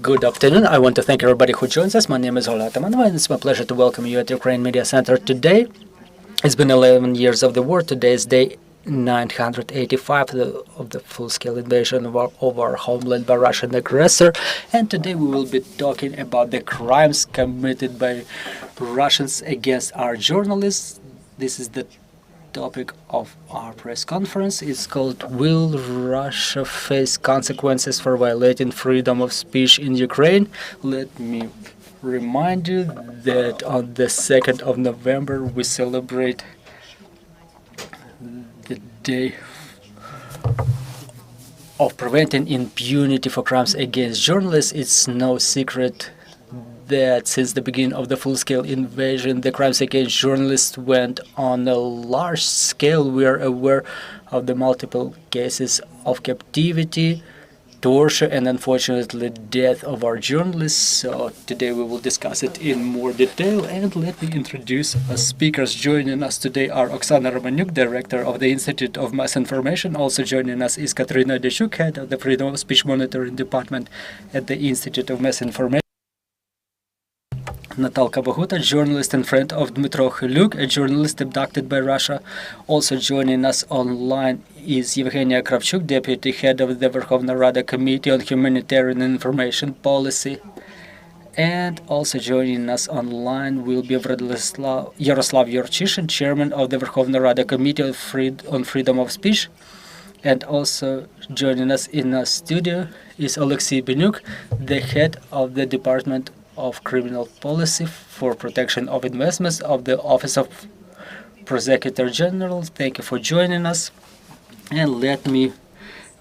Good afternoon. I want to thank everybody who joins us. My name is Ola Atamanova, and it's my pleasure to welcome you at Ukraine Media Center today. It's been 11 years of the war. Today is day 985 of the full-scale invasion of our homeland by Russian aggressor. And today we will be talking about the crimes committed by Russians against our journalists. This is the topic of our press conference. It's called "Will Russia Face Consequences for Violating Freedom of Speech in Ukraine?" Let me remind you that on the 2nd of November we celebrate the Day of Preventing Impunity for Crimes Against Journalists. It's no secret that since the beginning of the full-scale invasion, the crimes against journalists went on a large scale. We are aware of the multiple cases of captivity, torture, and unfortunately death of our journalists. So today we will discuss it in more detail, and let me introduce our speakers. Joining us today are Oksana Romaniuk, Director of the Institute of Mass Information. Also joining us is Kateryna Diachuk, Head of the Freedom of Speech Monitoring Department at the Institute of Mass Information. Natalka Bohuta, journalist and friend of Dmytro Khyliuk, a journalist abducted by Russia. Also joining us online is Yevheniia Kravchuk, deputy head of the Verkhovna Rada Committee on Humanitarian and Information Policy. And also joining us online will be Yaroslav Yurchyshyn, chairman of the Verkhovna Rada Committee on Freedom of Speech. And also joining us in our studio is Dmytro Khyliuk, the head of the Department of Criminal Policy for Protection of Investments of the Office of Prosecutor General. Thank you for joining us. And let me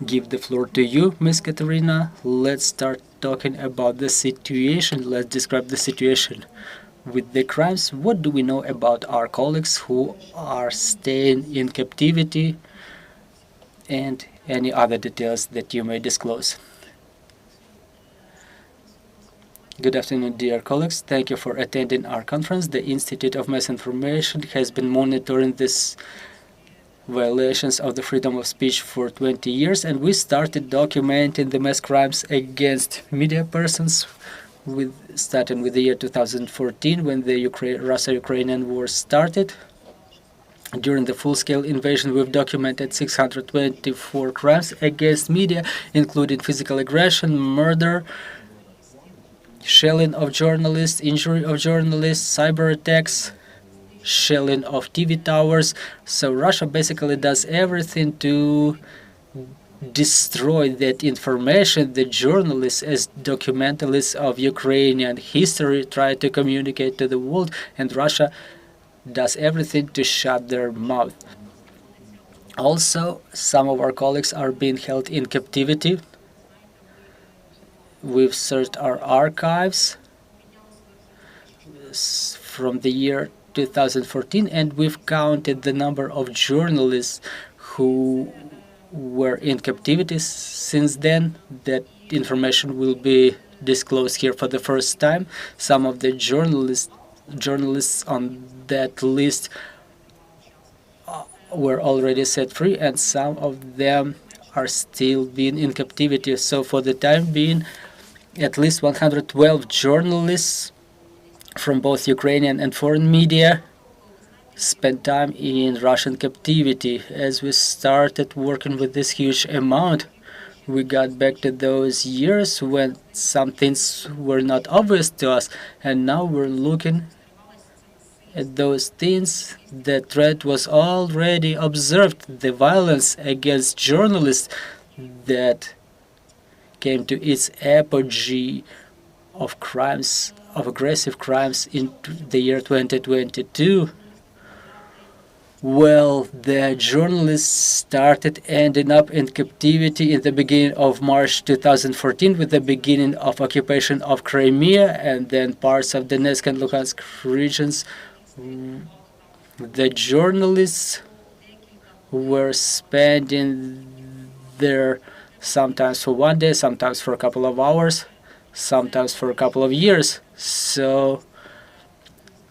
give the floor to you, Ms. Kateryna. Let's start talking about the situation. Let's describe the situation with the crimes. What do we know about our colleagues who are staying in captivity, and any other details that you may disclose? Good afternoon, dear colleagues. Thank you for attending our conference. The Institute of Mass Information has been monitoring these violations of the freedom of speech for 20 years, and we started documenting the mass crimes against media persons starting with the year 2014 when the Russia-Ukrainian war started. During the full-scale invasion, we've documented 624 crimes against media, including physical aggression, murder, shelling of journalists, injury of journalists, cyber attacks, shelling of TV towers. So Russia basically does everything to destroy that information that journalists, as documentalists of Ukrainian history, try to communicate to the world, and Russia does everything to shut their mouth. Also, some of our colleagues are being held in captivity. We've searched our archives from the year 2014, and we've counted the number of journalists who were in captivity since then. That information will be disclosed here for the first time. Some of the journalists on that list were already set free, and some of them are still being in captivity. So for the time being, at least 112 journalists from both Ukrainian and foreign media spent time in Russian captivity. As we started working with this huge amount, we got back to those years when some things were not obvious to us, and now we're looking at those things. The threat was already observed. The violence against journalists that came to its apogee of crimes, of aggressive crimes in the year 2022. Well, the journalists started ending up in captivity in the beginning of March 2014 with the beginning of occupation of Crimea and then parts of Donetsk and Luhansk regions. The journalists were spending there sometimes for one day, sometimes for a couple of hours, sometimes for a couple of years. So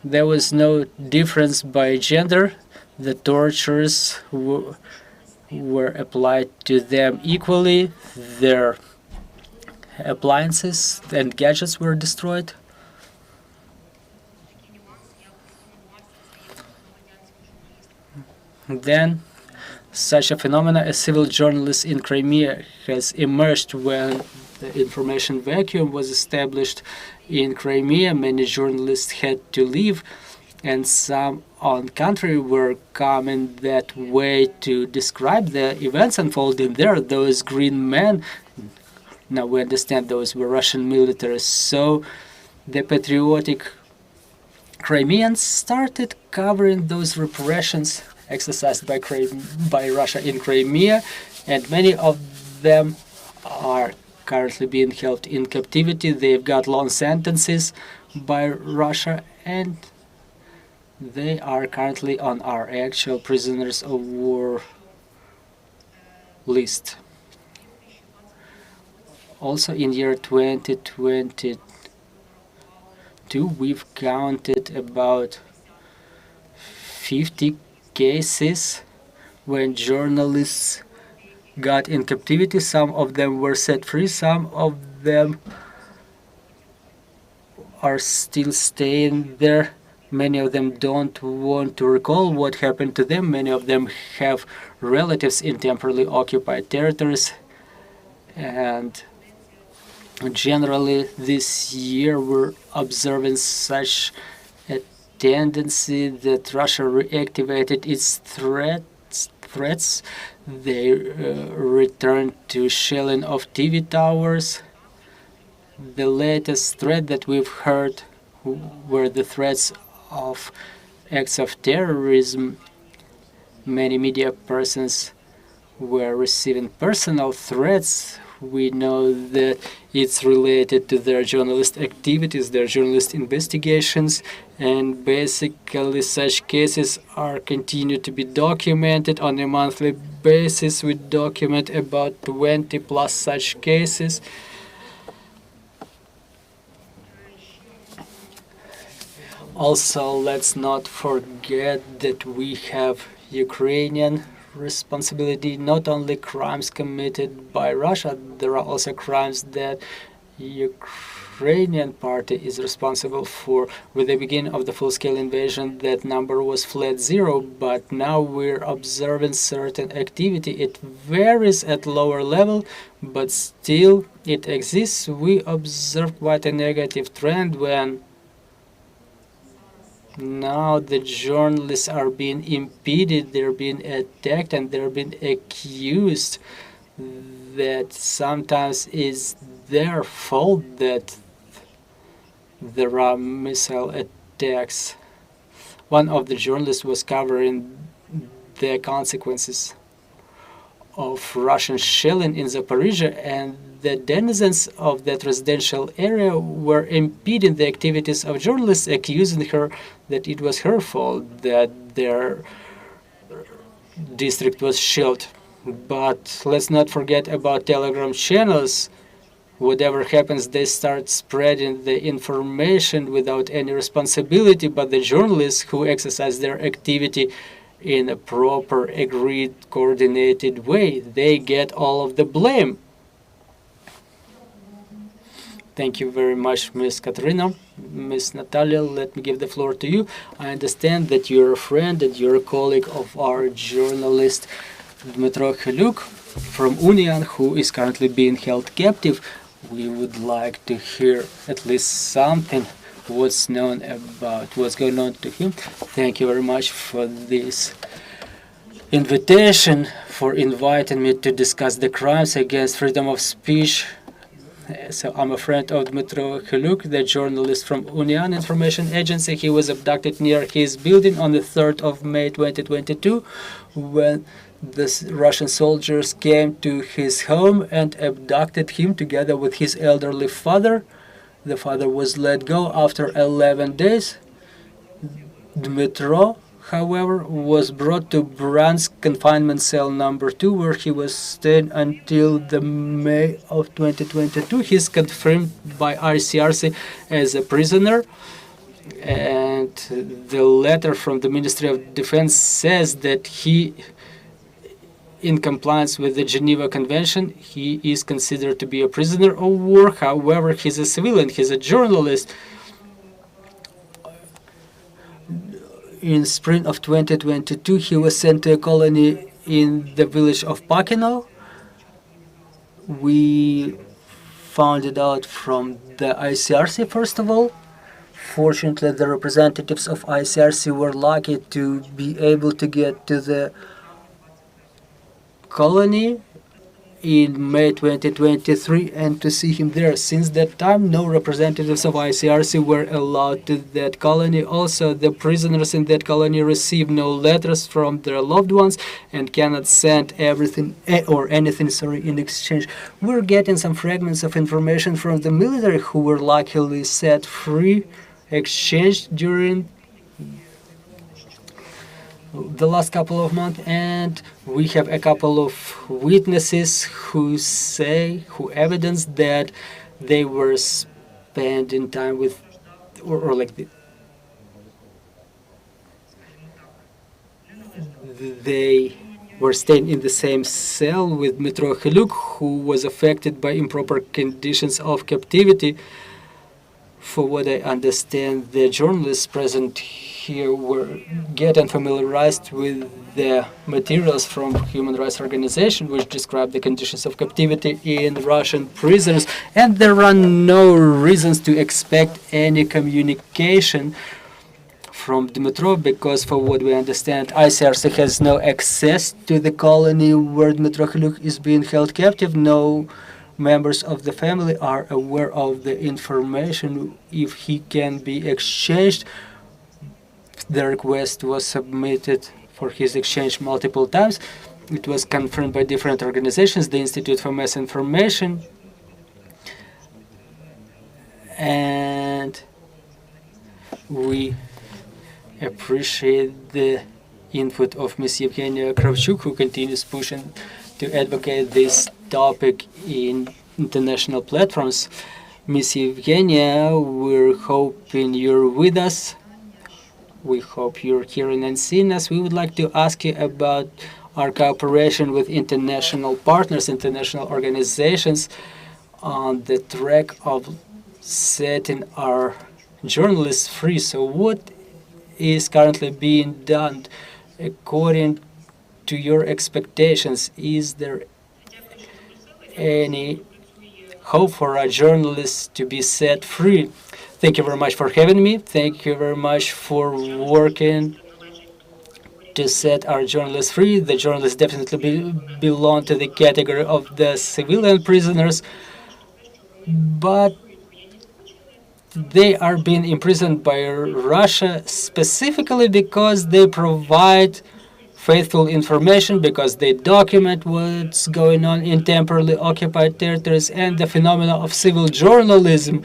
there was no difference by gender. The tortures were applied to them equally. Their appliances and gadgets were destroyed. Then, such a phenomenon as civil journalists in Crimea has emerged when the information vacuum was established in Crimea. Many journalists had to leave, and some on country were coming that way to describe the events unfolding there. Those green men, now we understand those were Russian military. So the patriotic Crimeans started covering those repressions exercised by Russia in Crimea, and many of them are currently being held in captivity. They've got long sentences by Russia, and they are currently on our actual prisoners of war list. Also in year 2022, we've counted about 50 cases when journalists got in captivity. Some of them were set free, some of them are still staying there. Many of them don't want to recall what happened to them. Many of them have relatives in temporarily occupied territories. And generally this year we're observing such a tendency that Russia reactivated its threats. They returned to shelling of TV towers. The latest threat that we've heard were the threats of acts of terrorism. Many media persons were receiving personal threats. We know that it's related to their journalist activities, their journalist investigations, and basically such cases are continued to be documented on a monthly basis. We document about 20 plus such cases. Also, let's not forget that we have Ukrainian responsibility, not only crimes committed by Russia, there are also crimes that Ukrainian party is responsible for. With the beginning of the full-scale invasion, that number was flat zero, but now we're observing certain activity. It varies at lower level, but still it exists. We observe quite a negative trend when now the journalists are being impeded, they're being attacked, and they're being accused that sometimes it's their fault that there are missile attacks. One of the journalists was covering the consequences of Russian shelling in Zaporizhia, and the denizens of that residential area were impeding the activities of journalists, accusing her that it was her fault that their district was shelled. But let's not forget about Telegram channels. Whatever happens, they start spreading the information without any responsibility, but the journalists who exercise their activity in a proper, agreed, coordinated way, they get all of the blame. Thank you very much, Ms. Kateryna. Ms. Natalia, let me give the floor to you. I understand that you're a friend and you're a colleague of our journalist Dmytro Khyliuk from Union, who is currently being held captive. We would like to hear at least something what's known about what's going on to him. Thank you very much for this invitation, for inviting me to discuss the crimes against freedom of speech. So I'm a friend of Dmytro Khyliuk, the journalist from Union Information Agency. He was abducted near his building on the 3rd of May 2022 when the Russian soldiers came to his home and abducted him together with his elderly father. The father was let go after 11 days. Dmytro, however, was brought to Bryansk confinement cell number 2, where he was staying until the May of 2022. He's confirmed by ICRC as a prisoner, and the letter from the Ministry of Defense says that he in compliance with the Geneva Convention. He is considered to be a prisoner of war. However, he's a civilian, he's a journalist. In spring of 2022, he was sent to a colony in the village of Pakino. We found it out from the ICRC, first of all. Fortunately, the representatives of ICRC were lucky to be able to get to the colony in May 2023 and to see him there. Since that time, no representatives of ICRC were allowed to that colony. Also, the prisoners in that colony receive no letters from their loved ones and cannot send everything or anything in exchange. We're getting some fragments of information from the military who were luckily set free, exchanged during the last couple of months, and we have a couple of witnesses who evidence that they were spending time with, or like they were staying in the same cell with Dmytro Khyliuk, who was affected by improper conditions of captivity. For what I understand, the journalists present here were getting familiarized with the materials from human rights organizations which describe the conditions of captivity in Russian prisons, and there are no reasons to expect any communication from Dmytro, because for what we understand, ICRC has no access to the colony where Dmytro Khyliuk is being held captive. No members of the family are aware of the information if he can be exchanged. The request was submitted for his exchange multiple times. It was confirmed by different organizations, the Institute for Mass Information, and we appreciate the input of Ms. Yevheniia Kravchuk, who continues pushing to advocate this topic in international platforms. Ms. Yevheniia, we're hoping you're with us. We hope you're hearing and seeing us. We would like to ask you about our cooperation with international partners, international organizations on the track of setting our journalists free. So what is currently being done according to your expectations? Is there any hope for our journalists to be set free? Thank you very much for having me. Thank you very much for working to set our journalists free. The journalists definitely belong to the category of the civilian prisoners, but they are being imprisoned by Russia specifically because they provide faithful information, because they document what's going on in temporarily occupied territories, and the phenomena of civil journalism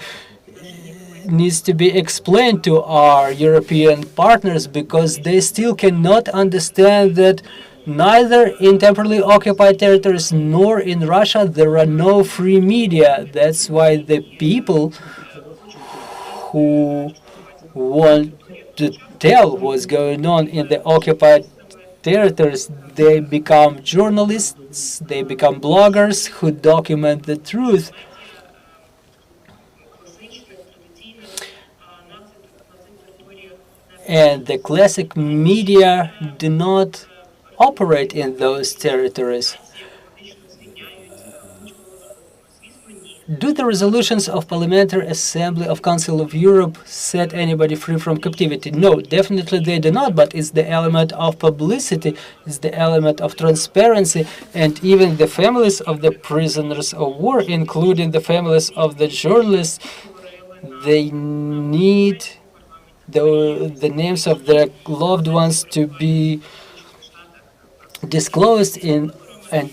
needs to be explained to our European partners, because they still cannot understand that neither in temporarily occupied territories nor in Russia there are no free media. That's why the people who want to tell what's going on in the occupied territories, they become journalists, they become bloggers who document the truth. And the classic media do not operate in those territories. Do the resolutions of Parliamentary Assembly of Council of Europe set anybody free from captivity? No, definitely they do not, but it's the element of publicity, it's the element of transparency, and even the families of the prisoners of war, including the families of the journalists, they need the names of their loved ones to be disclosed in and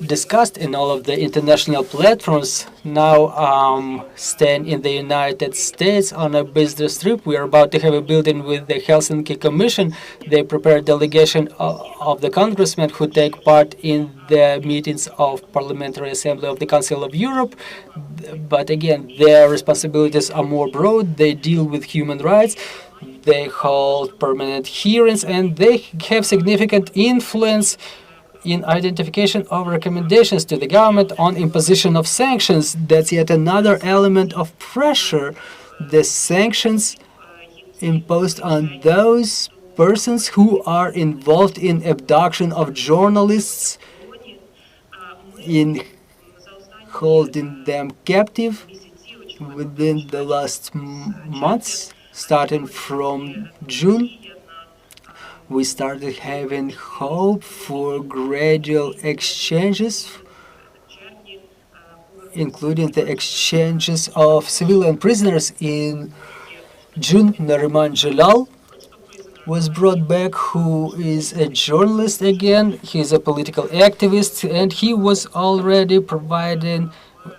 discussed in all of the international platforms. Now I'm staying in the United States on a business trip. We are about to have a building with the Helsinki Commission. They prepare a delegation of the congressmen who take part in the meetings of Parliamentary Assembly of the Council of Europe. But again, their responsibilities are more broad. They deal with human rights. They hold permanent hearings, and they have significant influence in identification of recommendations to the government on imposition of sanctions. That's yet another element of pressure. The sanctions imposed on those persons who are involved in abduction of journalists, in holding them captive within the last months, starting from June. We started having hope for gradual exchanges, including the exchanges of civilian prisoners. In June, Nariman Jalal was brought back, who is a journalist again. He's a political activist, and he was already providing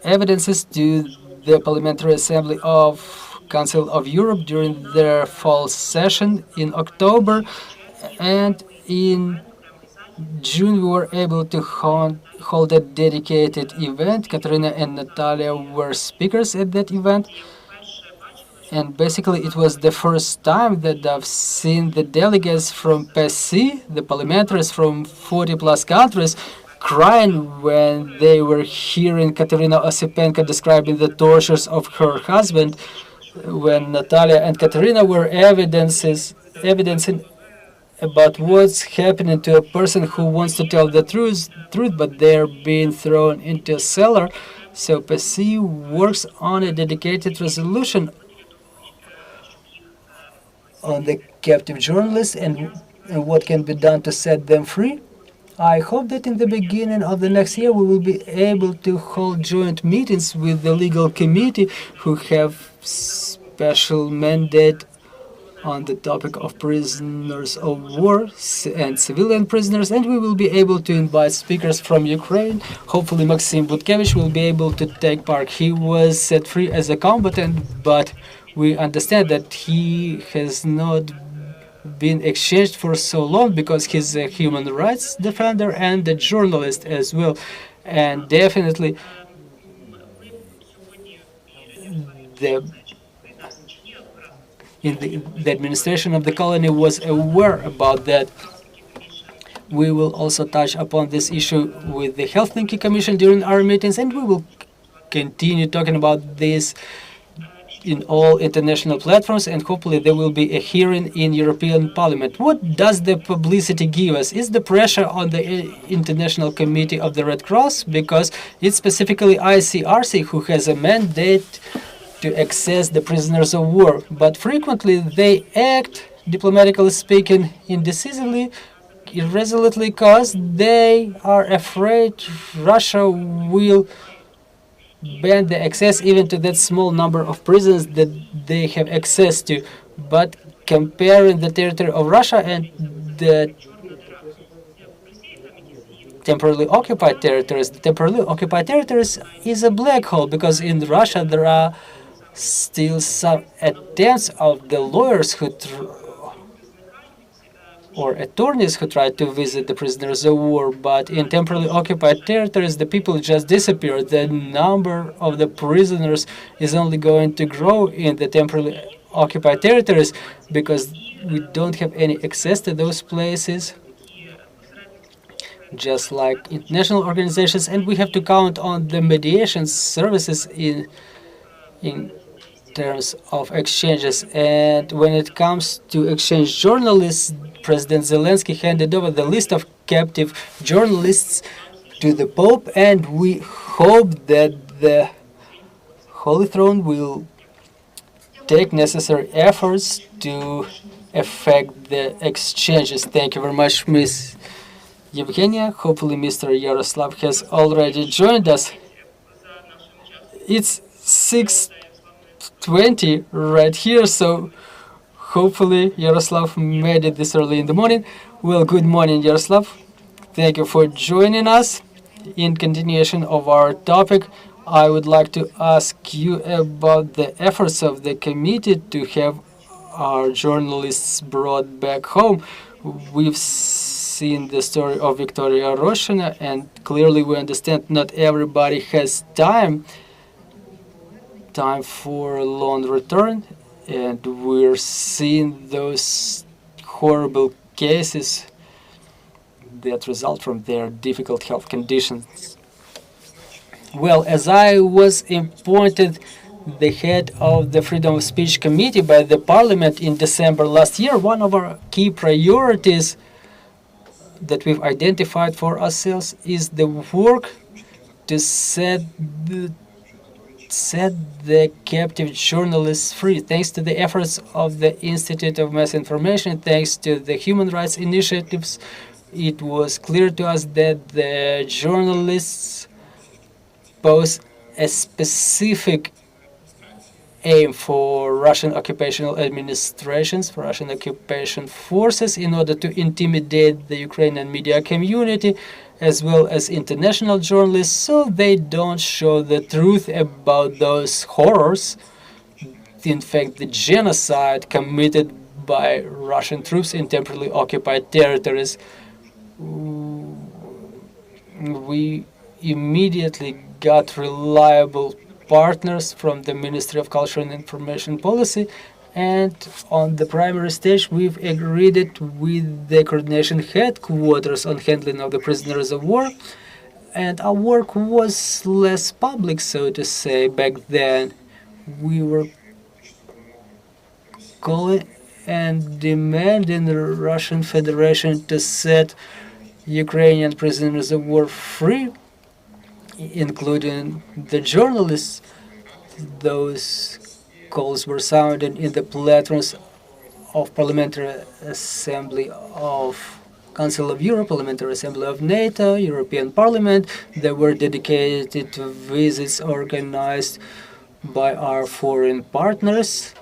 evidences to the Parliamentary Assembly of Council of Europe during their fall session in October. And in June, we were able to hold a dedicated event. Kateryna and Natalia were speakers at that event. And basically, it was the first time that I've seen the delegates from PSC, the parliamentarians from 40-plus countries, crying when they were hearing Kateryna Osipenko describing the tortures of her husband, when Natalia and Kateryna were evidencing about what's happening to a person who wants to tell the truth, but they're being thrown into a cellar. So PSC works on a dedicated resolution on the captive journalists and what can be done to set them free. I hope that in the beginning of the next year we will be able to hold joint meetings with the legal committee, who have special mandate on the topic of prisoners of war and civilian prisoners, and we will be able to invite speakers from Ukraine. Hopefully Maxim Butkevich will be able to take part. He was set free as a combatant, but we understand that he has not been exchanged for so long because he's a human rights defender and a journalist as well. And definitely the administration of the colony was aware about that. We will also touch upon this issue with the Helsinki Commission during our meetings, and we will continue talking about this in all international platforms, and hopefully there will be a hearing in European Parliament. What does the publicity give us? Is the pressure on the International Committee of the Red Cross, because it's specifically ICRC who has a mandate to access the prisoners of war, but frequently they act, diplomatically speaking, indecisively, irresolutely, because they are afraid Russia will ban the access even to that small number of prisons that they have access to. But comparing the territory of Russia and the temporarily occupied territories, the temporarily occupied territories is a black hole, because in Russia there are still some attempts of the lawyers who or attorneys who try to visit the prisoners of war, but in temporarily occupied territories the people just disappear. The number of the prisoners is only going to grow in the temporarily occupied territories because we don't have any access to those places, just like international organizations, and we have to count on the mediation services in terms of exchanges. And when it comes to exchange journalists, President Zelensky handed over the list of captive journalists to the Pope, and we hope that the Holy Throne will take necessary efforts to affect the exchanges. Thank you very much, Ms. Yevheniia. Hopefully Mr. Yaroslav has already joined us. It's 6:20 right here, so hopefully Yaroslav made it this early in the morning. Well, good morning, Yaroslav. Thank you for joining us. In continuation of our topic, I would like to ask you about the efforts of the committee to have our journalists brought back home. We've seen the story of Victoria Roshina, and clearly we understand not everybody has time for loan return, and we're seeing those horrible cases that result from their difficult health conditions. Well, as I was appointed the head of the Freedom of Speech Committee by the Parliament in December last year, one of our key priorities that we've identified for ourselves is the work to set the captive journalists free. Thanks to the efforts of the Institute of Mass Information, thanks to the human rights initiatives, it was clear to us that the journalists pose a specific aim for Russian occupational administrations, for Russian occupation forces, in order to intimidate the Ukrainian media community as well as international journalists, so they don't show the truth about those horrors, in fact the genocide committed by Russian troops in temporarily occupied territories. We immediately got reliable partners from the Ministry of Culture and Information Policy, and on the primary stage we've agreed it with the coordination headquarters on handling of the prisoners of war, and our work was less public, so to say. Back then we were calling and demanding the Russian Federation to set Ukrainian prisoners of war free, including the journalists. Those calls were sounded in the platforms of Parliamentary Assembly of Council of Europe, Parliamentary Assembly of NATO, European Parliament. There were dedicated visits organized by our foreign partners,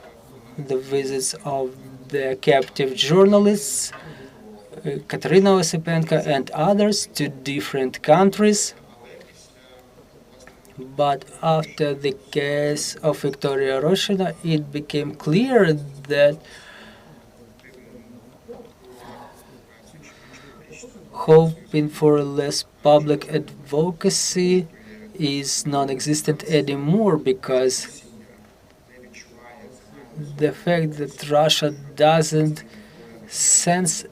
the visits of the captive journalists, Kateryna and others, to different countries. But after the case of Victoria Roshina, it became clear that hoping for less public advocacy is non-existent anymore, because the fact that Russia doesn't sense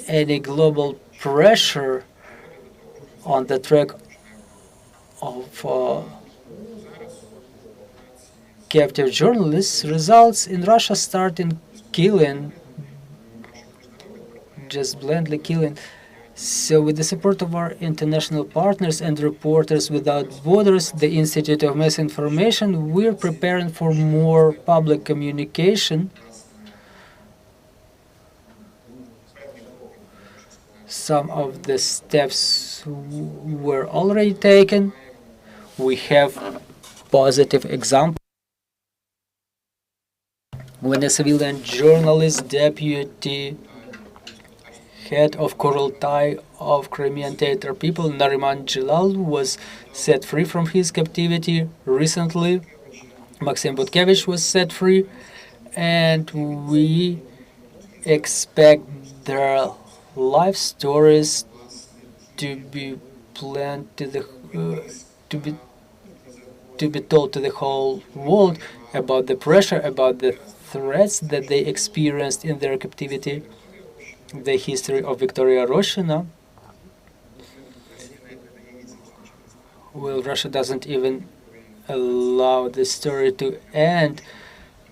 any global pressure on the track of captive journalists results in Russia starting killing, just bluntly killing. So with the support of our international partners and Reporters Without Borders, the Institute of Mass Information, we're preparing for more public communication. Some of the steps were already taken. We have positive example. When a civilian journalist, deputy head of Kurultai of Crimean Tatar people, Nariman Jalal, was set free from his captivity recently. Maxim Butkevich was set free, and we expect their life stories to be planned to the to be told to the whole world about the pressure, about the threats that they experienced in their captivity, the history of Victoria Roshina. Well, Russia doesn't even allow the story to end.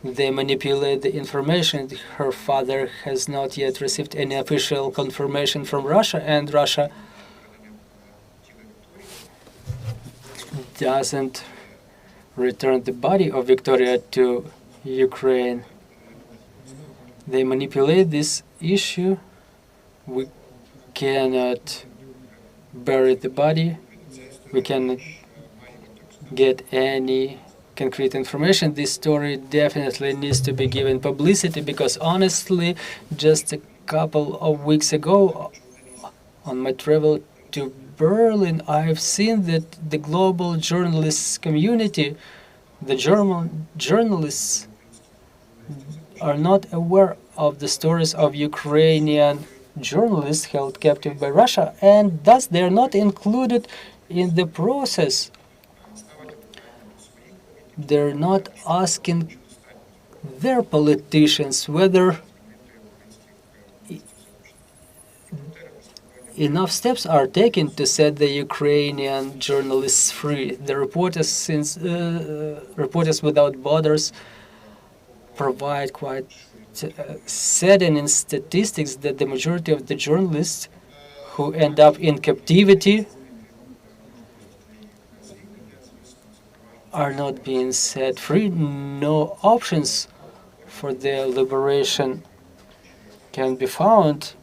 They manipulate the information. Her father has not yet received any official confirmation from Russia, and Russia doesn't return the body of Victoria to Ukraine. They manipulate this issue. We cannot bury the body. We cannot get any concrete information. This story definitely needs to be given publicity, because honestly, just a couple of weeks ago, on my travel to Berlin, I've seen that the global journalists community, the German journalists, are not aware of the stories of Ukrainian journalists held captive by Russia, and thus they are not included in the process. They're not asking their politicians whether enough steps are taken to set the Ukrainian journalists free. The Reporters Without Borders provide quite saddening statistics that the majority of the journalists who end up in captivity are not being set free. No options for their liberation can be found.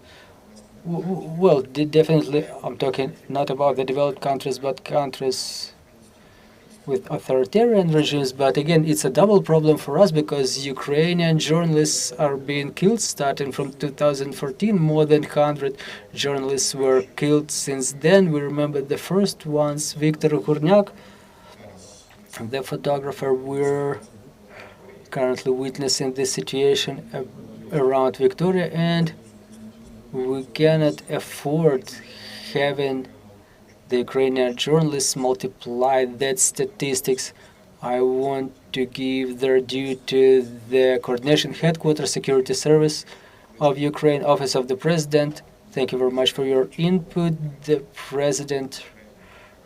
Well, definitely, I'm talking not about the developed countries, but countries with authoritarian regimes. But again, it's a double problem for us because Ukrainian journalists are being killed starting from 2014. More than 100 journalists were killed since then. We remember the first ones, Viktor Kurniak, the photographer. We're currently witnessing the situation around Victoria, and we cannot afford having the Ukrainian journalists multiply that statistics. I want to give their due to the Coordination Headquarters Security Service of Ukraine, Office of the President. Thank you very much for your input. The President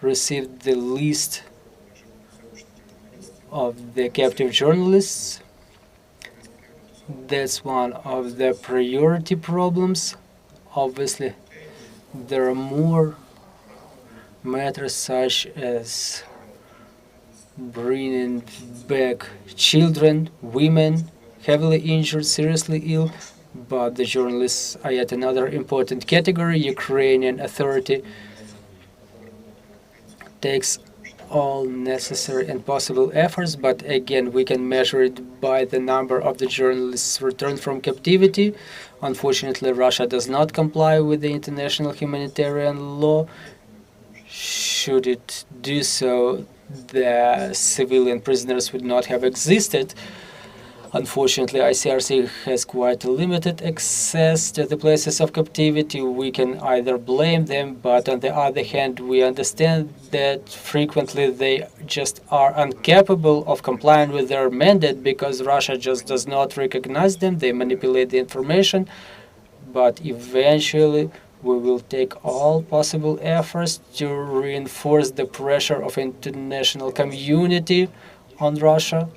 received the list of the captive journalists. That's one of the priority problems. Obviously, there are more matters such as bringing back children, women, heavily injured, seriously ill, but the journalists are yet another important category. Ukrainian authority takes all necessary and possible efforts, but again, we can measure it by the number of the journalists returned from captivity. Unfortunately, Russia does not comply with the international humanitarian law. Should it do so, the civilian prisoners would not have existed. Unfortunately, ICRC has quite limited access to the places of captivity. We can either blame them, but on the other hand, we understand that frequently they just are incapable of complying with their mandate because Russia just does not recognize them. They manipulate the information, but eventually we will take all possible efforts to reinforce the pressure of international community on Russia.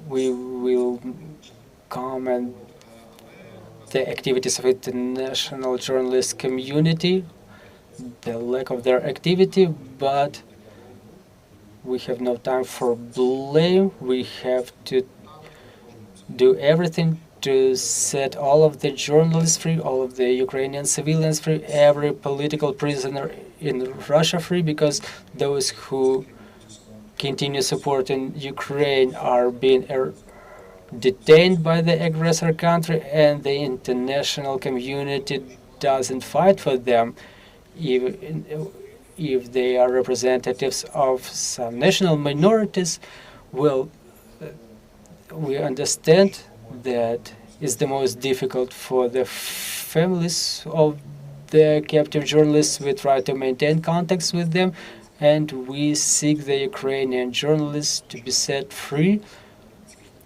We will comment the activities of international journalist community, the lack of their activity, but we have no time for blame. We have to do everything to set all of the journalists free, all of the Ukrainian civilians free, every political prisoner in Russia free, because those who continue supporting Ukraine are being detained by the aggressor country, and the international community doesn't fight for them, even if they are representatives of some national minorities. Well, we understand that it's the most difficult for the families of the captive journalists. We try to maintain contacts with them, and we seek the Ukrainian journalists to be set free.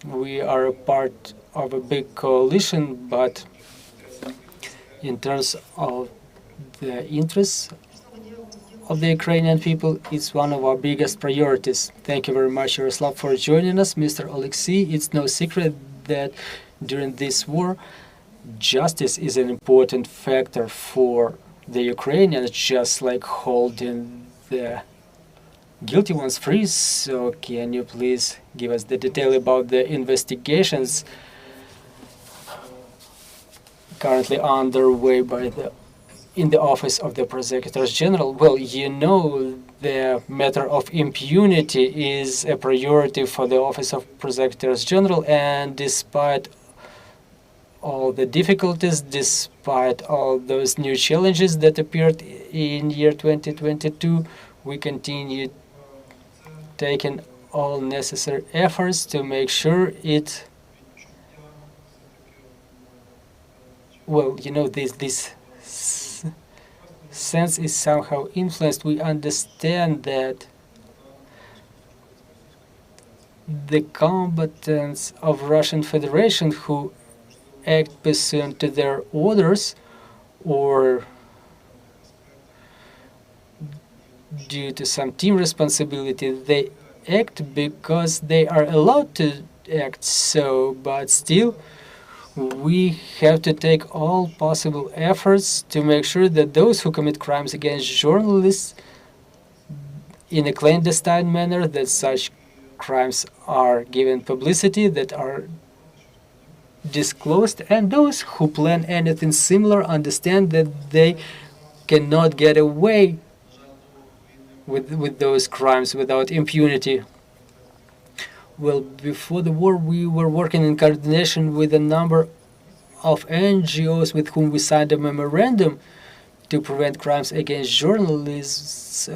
We are a part of a big coalition, but in terms of the interests of the Ukrainian people, it's one of our biggest priorities. Thank you very much, Yaroslav, for joining us. Mr. Alexei, it's no secret that during this war, justice is an important factor for the Ukrainians, just like holding the guilty ones free. So can you please give us the detail about the investigations currently underway by in the office of the Prosecutors General? Well, you know, the matter of impunity is a priority for the office of Prosecutors General, and despite all the difficulties, despite all those new challenges that appeared in year 2022, we continue taking all necessary efforts to make sure it, well, you know, this sense is somehow influenced. We understand that the combatants of Russian Federation who act pursuant to their orders or due to some team responsibility. They act because they are allowed to act so, but still we have to take all possible efforts to make sure that those who commit crimes against journalists in a clandestine manner, that such crimes are given publicity, that are disclosed, and those who plan anything similar understand that they cannot get away with those crimes without impunity. Well, before the war, we were working in coordination with a number of NGOs with whom we signed a memorandum to prevent crimes against journalists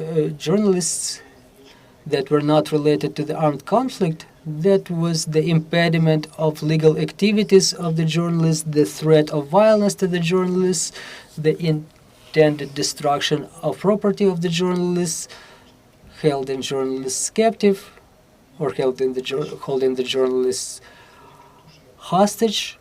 that were not related to the armed conflict. That was the impediment of legal activities of the journalists, the threat of violence to the journalists, the intended destruction of property of the journalists, holding journalists captive, or holding the journalists hostage.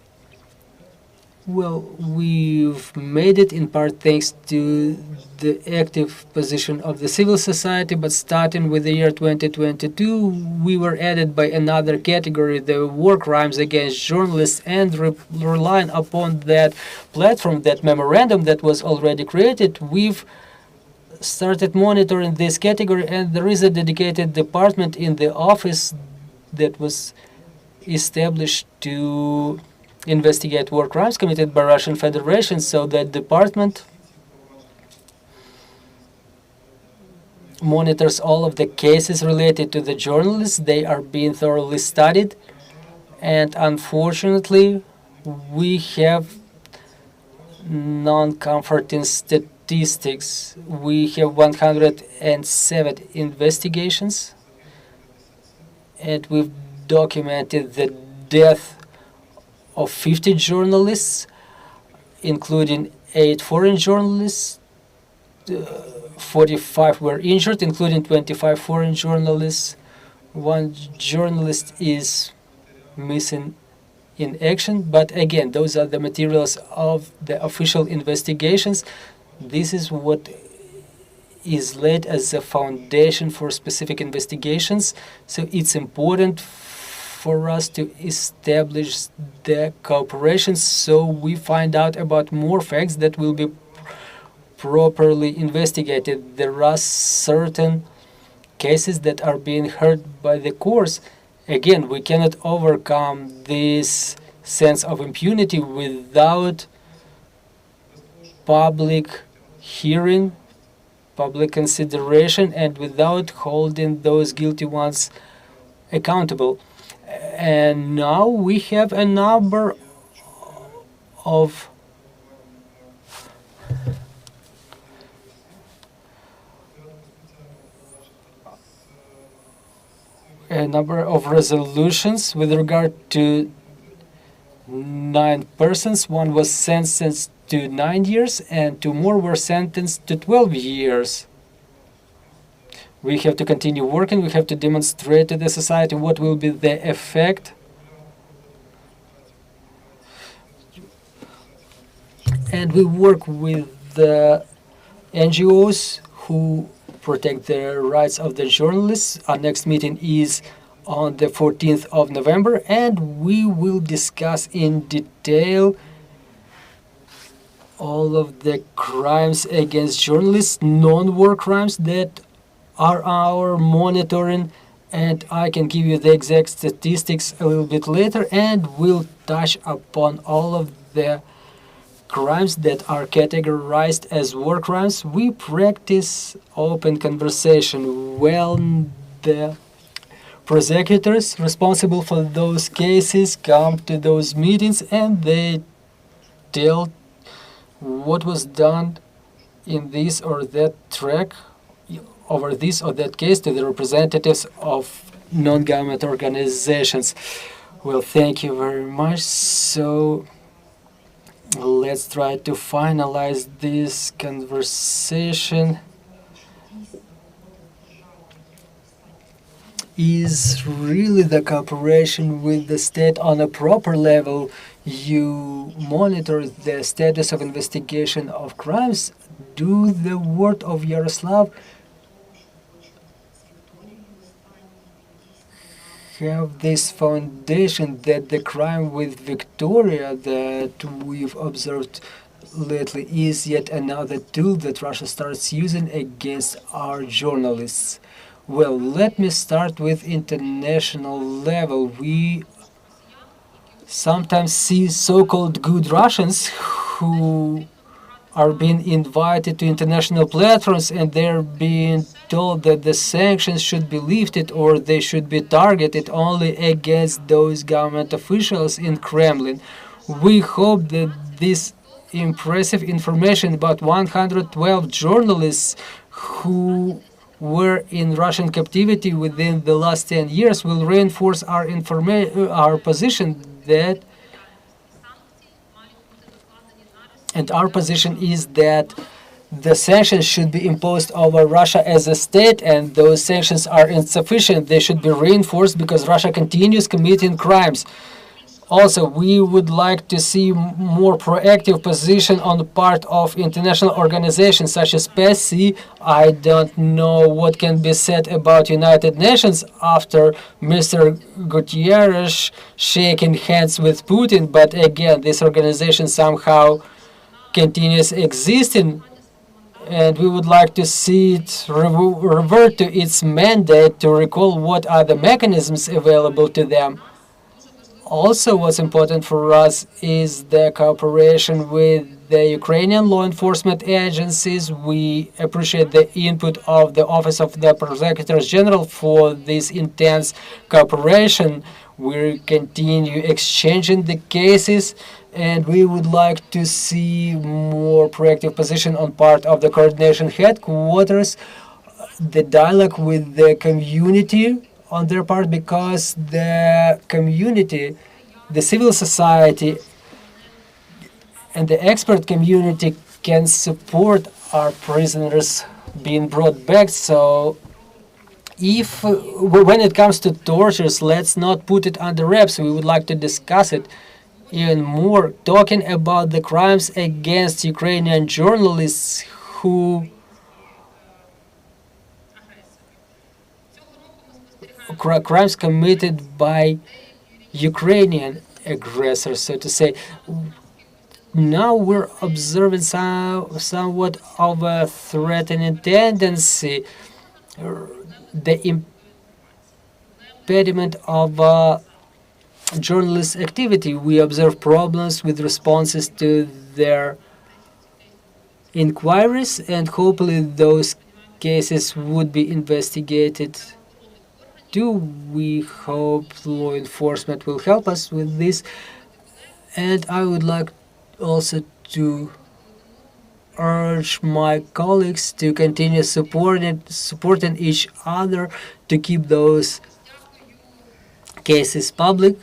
Well, we've made it in part thanks to the active position of the civil society, but starting with the year 2022, we were added by another category, the war crimes against journalists, and relying upon that platform, that memorandum that was already created, we've started monitoring this category, and there is a dedicated department in the office that was established to investigate war crimes committed by Russian Federation. So that department monitors all of the cases related to the journalists. They are being thoroughly studied, and unfortunately we have non-comforting statistics. We have 107 investigations, and we've documented the death of 50 journalists, including 8 foreign journalists. 45 were injured, including 25 foreign journalists. 1 journalist is missing in action, but again, those are the materials of the official investigations. This is what is laid as a foundation for specific investigations, so it's important for us to establish the cooperation so we find out about more facts that will be properly investigated. There are certain cases that are being heard by the courts. Again, we cannot overcome this sense of impunity without public hearing, public consideration, and without holding those guilty ones accountable. And now we have a number of resolutions with regard to 9 persons. One was sentenced to 9 years and 2 more were sentenced to 12 years. We have to continue working. We have to demonstrate to the society what will be the effect. And we work with the NGOs who protect the rights of the journalists. Our next meeting is on the 14th of November, and we will discuss in detail all of the crimes against journalists, non-war crimes that are our monitoring, and I can give you the exact statistics a little bit later, and we'll touch upon all of the crimes that are categorized as war crimes. We practice open conversation. Well, the prosecutors responsible for those cases come to those meetings and they tell what was done in this or that track over this or that case to the representatives of non-government organizations. Well, thank you very much. So let's try to finalize this conversation. is really the cooperation with the state on a proper level. You monitor the status of investigation of crimes. Do the word of Yaroslav have this foundation that the crime with Victoria that we've observed lately is yet another tool that Russia starts using against our journalists? Well, let me start with international level. We sometimes see so-called good Russians who are being invited to international platforms and they're being told that the sanctions should be lifted or they should be targeted only against those government officials in Kremlin. We hope that this impressive information about 112 journalists who were in Russian captivity within the last 10 years will reinforce our position that our position is that the sanctions should be imposed over Russia as a state, and those sanctions are insufficient. They should be reinforced because Russia continues committing crimes. Also, we would like to see more proactive position on the part of international organizations such as PESI. I don't know what can be said about United Nations after Mr. Gutierrez shaking hands with Putin, but again, this organization somehow continues existing, and we would like to see it revert to its mandate to recall what are the mechanisms available to them. Also, what's important for us is the cooperation with the Ukrainian law enforcement agencies. We appreciate the input of the Office of the Prosecutor General for this intense cooperation. We continue exchanging the cases, and we would like to see more proactive position on part of the coordination headquarters, the dialogue with the community on their part, because the community, the civil society, and the expert community can support our prisoners being brought back. So if when it comes to tortures, let's not put it under wraps. We would like to discuss it even more, talking about the crimes against Ukrainian journalists who crimes committed by Ukrainian aggressors, so to say. Now we're observing somewhat of a threatening tendency, the impediment of journalist activity. We observe problems with responses to their inquiries, and hopefully those cases would be investigated. We hope law enforcement will help us with this, and I would like also to urge my colleagues to continue supporting each other to keep those cases public.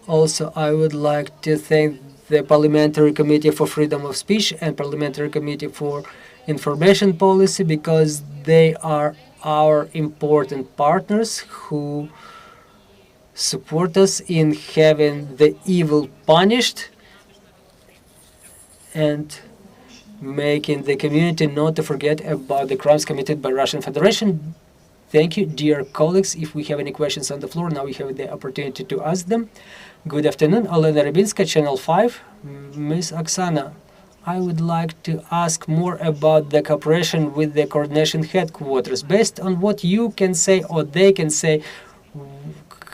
Also, I would like to thank the Parliamentary Committee for Freedom of Speech and Parliamentary Committee for Information Policy, because they are our important partners who support us in having the evil punished and making the community not to forget about the crimes committed by Russian Federation. Thank you, dear colleagues. If we have any questions on the floor, now we have the opportunity to ask them. Good afternoon, Olena Rybinska, Channel 5. Ms. Oksana, I would like to ask more about the cooperation with the coordination headquarters. Based on what you can say or they can say,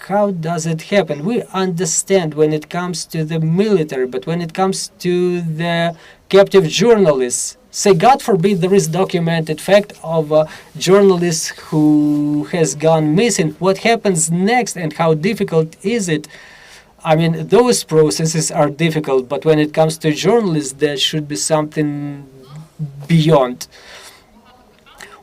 how does it happen? We understand when it comes to the military, but when it comes to the captive journalists, say God forbid there is documented fact of a journalist who has gone missing, what happens next and how difficult is it? I mean, those processes are difficult, but when it comes to journalists, there should be something beyond.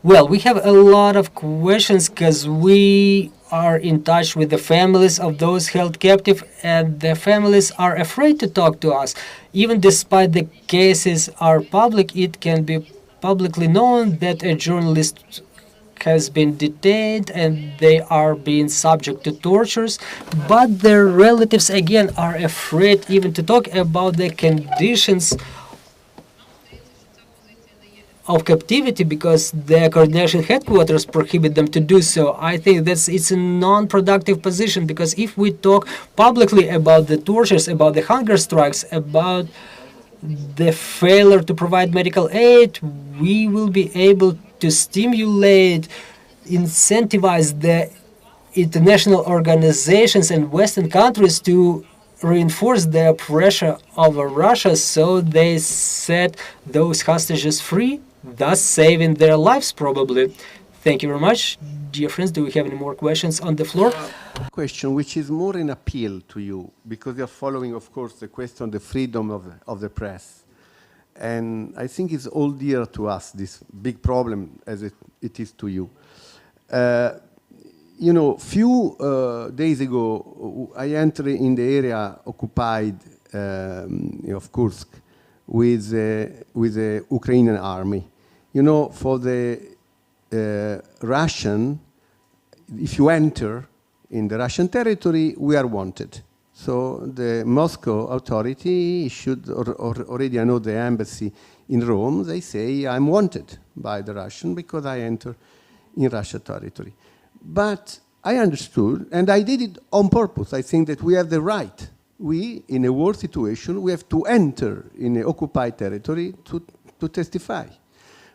Well, we have a lot of questions because we are in touch with the families of those held captive, and the families are afraid to talk to us. Even despite the cases are public, it can be publicly known that a journalist has been detained and they are being subject to tortures, but their relatives again are afraid even to talk about the conditions of captivity because the coordination headquarters prohibit them to do so. I think it's a non-productive position, because if we talk publicly about the tortures, about the hunger strikes, about the failure to provide medical aid, we will be able to stimulate, incentivize the international organizations and Western countries to reinforce their pressure over Russia so they set those hostages free, thus saving their lives probably. Thank you very much. Dear friends, do we have any more questions on the floor? Question which is more an appeal to you, because you're following, of course, the question of the freedom of the press. And I think it's all dear to us, this big problem as it is to you. You know, few days ago, I entered in the area occupied of Kursk with the Ukrainian army. You know, for the Russian, if you enter in the Russian territory, we are wanted. So the Moscow authority should already, I know the embassy in Rome, they say I'm wanted by the Russian because I enter in Russian territory. But I understood, and I did it on purpose. I think that we have the right. We, in a war situation, we have to enter in an occupied territory to testify.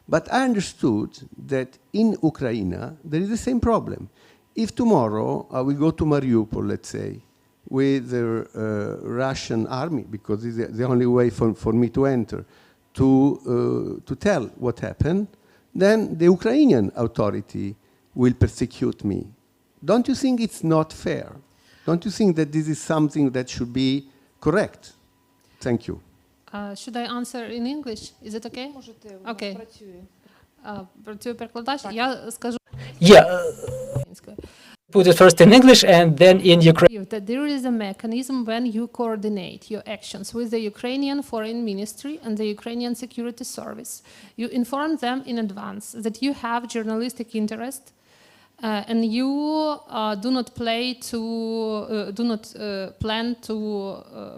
But I understood that in Ukraine, there is the same problem. If tomorrow I will go to Mariupol, let's say, with the Russian army, because it's the only way for me to enter, to tell what happened, then the Ukrainian authority will persecute me. Don't you think it's not fair? Don't you think that this is something that should be correct? Thank you. Should I answer in English? Is it okay? Okay. Працює перекладач. Я скажу. Yeah. Put it first in English and then in Ukrainian. That there is a mechanism when you coordinate your actions with the Ukrainian Foreign Ministry and the Ukrainian Security Service. You inform them in advance that you have journalistic interest and you do not plan to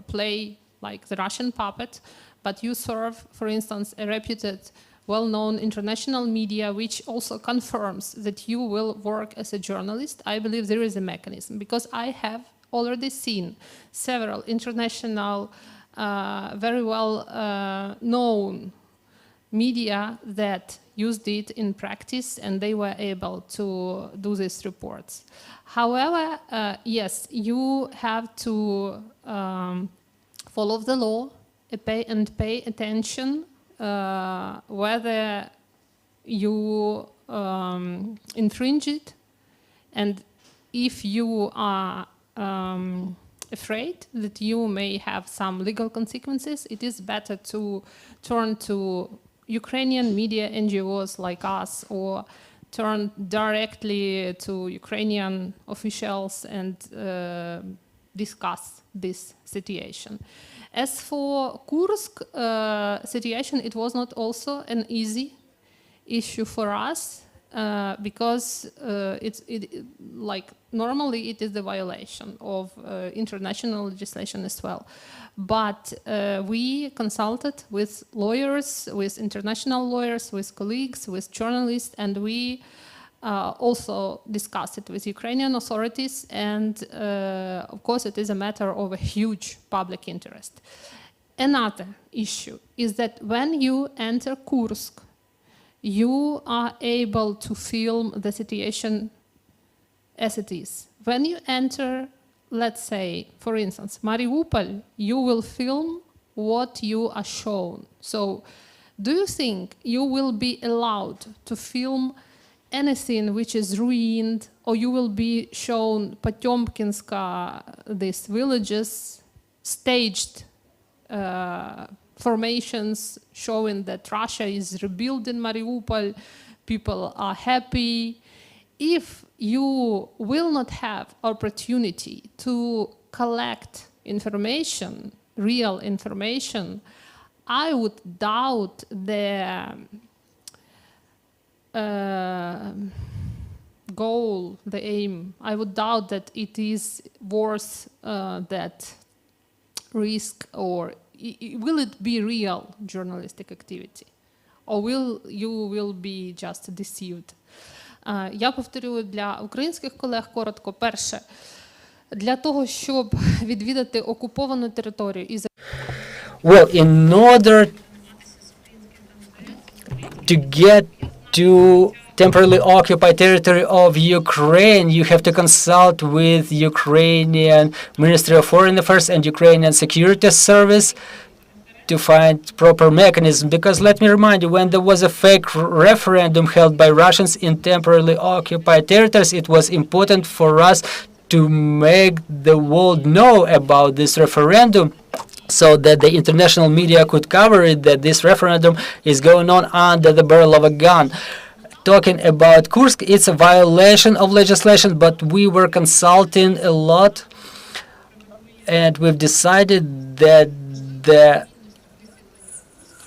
play like the Russian puppet, but you serve, for instance, a reputed, well-known international media, which also confirms that you will work as a journalist. I believe there is a mechanism, because I have already seen several international, very well known media that used it in practice, and they were able to do these reports. However, yes, you have to follow the law and pay attention whether you infringe it, and if you are afraid that you may have some legal consequences, it is better to turn to Ukrainian media NGOs like us, or turn directly to Ukrainian officials and discuss this situation. As for Kursk situation, it was not also an easy issue for us because like normally it is the violation of international legislation as well. But we consulted with lawyers, with international lawyers, with colleagues, with journalists, and we also discussed it with Ukrainian authorities, and of course it is a matter of a huge public interest. Another issue is that when you enter Kursk, you are able to film the situation as it is. When you enter, let's say, for instance, Mariupol, you will film what you are shown. So do you think you will be allowed to film anything which is ruined, or you will be shown Potemkinska, these villages, staged formations showing that Russia is rebuilding Mariupol, people are happy? If you will not have opportunity to collect information, real information, I would doubt the goal, the aim, I would doubt that it is worth that risk, or will it be real journalistic activity? Or you will be just deceived? Я повторю для українських колег коротко. Перше, для того, щоб відвідати окуповану територію і Well, in order to get to temporarily occupied territory of Ukraine, you have to consult with Ukrainian Ministry of Foreign Affairs and Ukrainian Security Service to find proper mechanism. Because let me remind you, when there was a fake referendum held by Russians in temporarily occupied territories, it was important for us to make the world know about this referendum, so that the international media could cover it, that this referendum is going on under the barrel of a gun. Talking about Kursk, it's a violation of legislation, but we were consulting a lot, and we've decided that the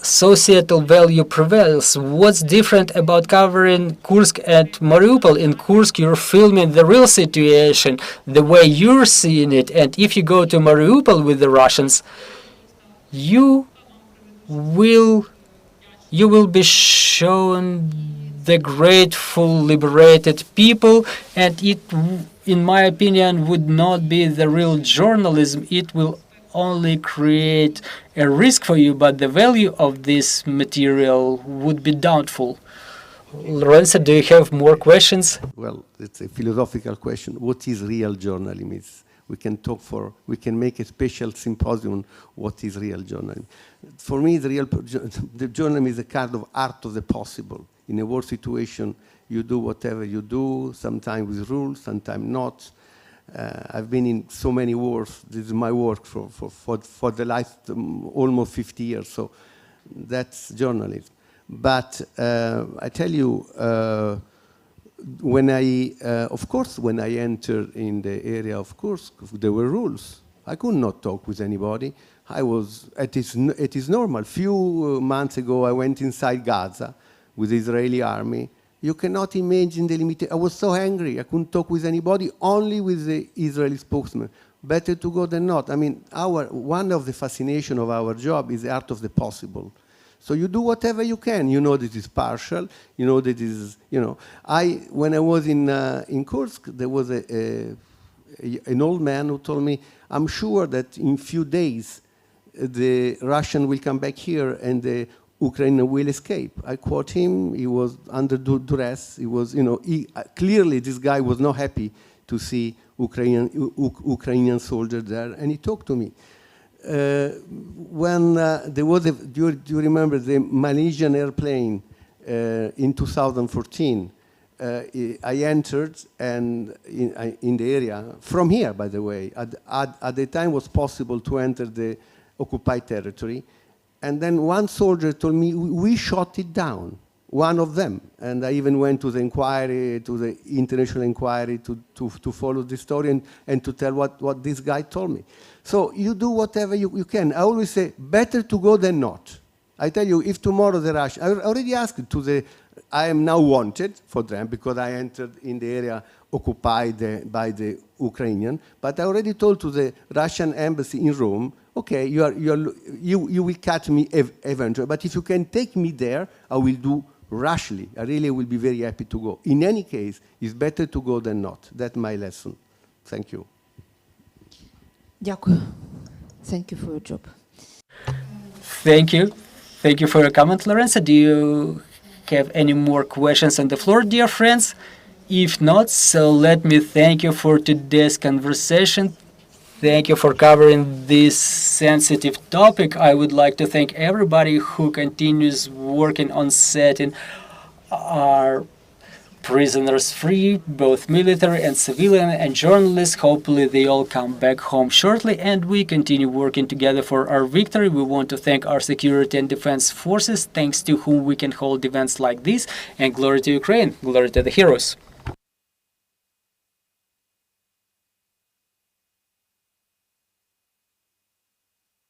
societal value prevails. What's different about covering Kursk and Mariupol? In Kursk, you're filming the real situation, the way you're seeing it, and if you go to Mariupol with the Russians, you will be shown the grateful, liberated people, and it, in my opinion, would not be the real journalism. It will only create a risk for you, but the value of this material would be doubtful. Lorenzo, do you have more questions? Well, it's a philosophical question. What is real journalism? We can make a special symposium. What is real journalism? For me, the journalism is a kind of art of the possible. In a war situation, you do whatever you do, sometimes with rules, sometimes not. I've been in so many wars. This is my work for the last almost 50 years. So that's journalism. But I tell you, when I entered in the area of Kursk, there were rules. I could not talk with anybody. It is normal. Few months ago, I went inside Gaza with the Israeli army. You cannot imagine the limitation. I was so angry. I couldn't talk with anybody, only with the Israeli spokesman. Better to go than not. I mean, one of the fascination of our job is the art of the possible. So you do whatever you can. You know that it's partial. You know that is, when I was in Kursk, there was an old man who told me, I'm sure that in few days, the Russian will come back here and the Ukraine will escape. I quote him. He was under duress. He was, clearly this guy was not happy to see Ukrainian soldiers there, and he talked to me. When there was do you remember the Malaysian airplane in 2014? I entered and in the area from here, by the way. At the time, it was possible to enter the occupied territory. And then one soldier told me, we shot it down, one of them. And I even went to the inquiry, to the international inquiry to follow the story and to tell what this guy told me. So you do whatever you can. I always say, better to go than not. I tell you, if tomorrow the Russians, I already asked I am now wanted for them because I entered in the area occupied by the Ukrainian, but I already told to the Russian embassy in Rome, okay, you will catch me eventually, but if you can take me there, I will do rashly. I really will be very happy to go. In any case, it's better to go than not. That's my lesson. Thank you. Дякую. Thank you for your job. Thank you. Thank you for your comment, Lorenzo. Do you have any more questions on the floor, dear friends? If not, so let me thank you for today's conversation. Thank you for covering this sensitive topic. I would like to thank everybody who continues working on setting our prisoners free, both military and civilian and journalists. Hopefully they all come back home shortly and we continue working together for our victory. We want to thank our security and defense forces, thanks to whom we can hold events like this, and glory to Ukraine, glory to the heroes.